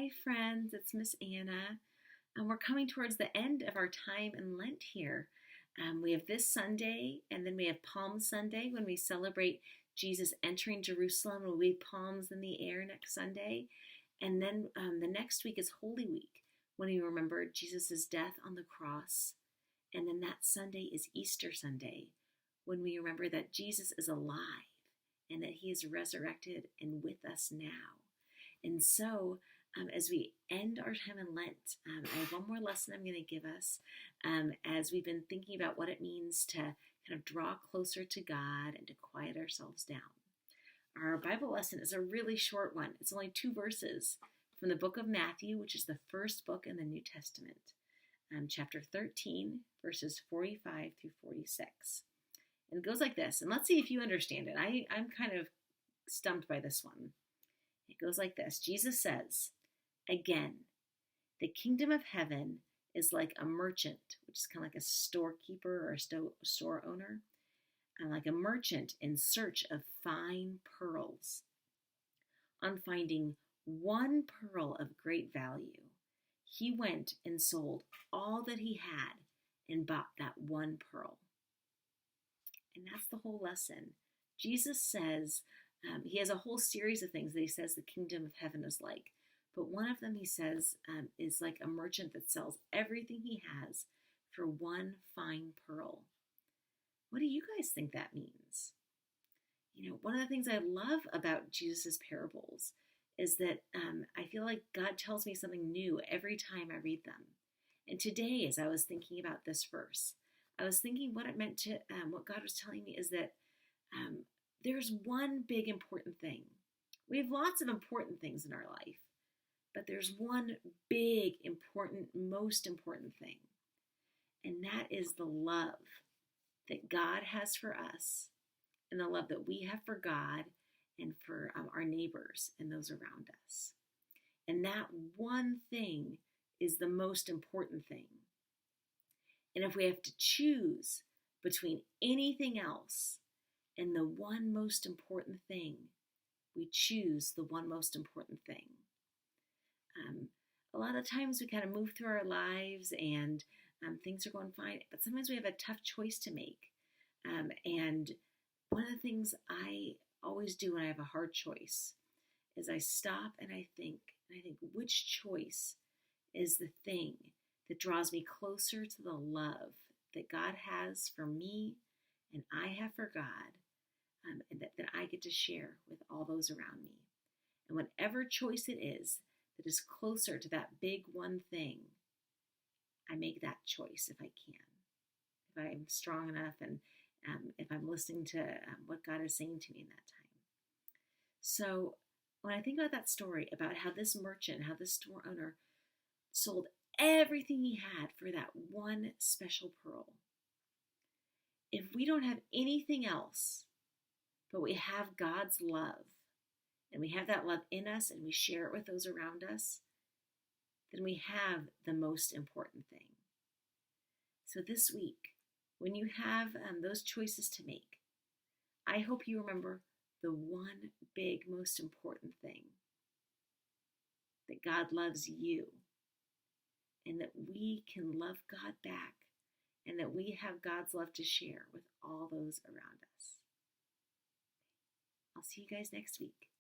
Hi, friends. It's Miss Anna. And we're coming towards the end of our time in Lent here. We have this Sunday, and then we have Palm Sunday when we celebrate Jesus entering Jerusalem. We'll wave palms in the air next Sunday. And then the next week is Holy Week when we remember Jesus' death on the cross. And then that Sunday is Easter Sunday when we remember that Jesus is alive and that he is resurrected and with us now. And so, as we end our time in Lent, I have one more lesson I'm going to give us as we've been thinking about what it means to kind of draw closer to God and to quiet ourselves down. Our Bible lesson is a really short one. It's only 2 verses from the book of Matthew, which is the first book in the New Testament, chapter 13, verses 45 through 46. And it goes like this, and let's see if you understand it. I'm kind of stumped by this one. It goes like this. Jesus says, "Again, the kingdom of heaven is like a merchant," which is kind of like a storekeeper or a store owner, and like a merchant in search of fine pearls. On finding one pearl of great value, he went and sold all that he had and bought that one pearl. And that's the whole lesson. Jesus says, he has a whole series of things that he says the kingdom of heaven is like. But one of them he says is like a merchant that sells everything he has for one fine pearl. What do you guys think that means? You know, one of the things I love about Jesus' parables is that I feel like God tells me something new every time I read them. And today, as I was thinking about this verse, I was thinking what it meant to, what God was telling me is that there's one big important thing. We have lots of important things in our life, but there's one big, important, most important thing. And that is the love that God has for us and the love that we have for God and for our neighbors and those around us. And that one thing is the most important thing. And if we have to choose between anything else and the one most important thing, we choose the one most important thing. A lot of times we kind of move through our lives and things are going fine, but sometimes we have a tough choice to make. And one of the things I always do when I have a hard choice is I stop and I think, which choice is the thing that draws me closer to the love that God has for me and I have for God, and that I get to share with all those around me. And whatever choice it is that is closer to that big one thing, I make that choice if I can. If I'm strong enough and if I'm listening to what God is saying to me in that time. So when I think about that story, about how this merchant, how this store owner sold everything he had for that one special pearl. If we don't have anything else, but we have God's love, and we have that love in us, and we share it with those around us, then we have the most important thing. So this week, when you have those choices to make, I hope you remember the one big, most important thing. That God loves you, and that we can love God back, and that we have God's love to share with all those around us. I'll see you guys next week.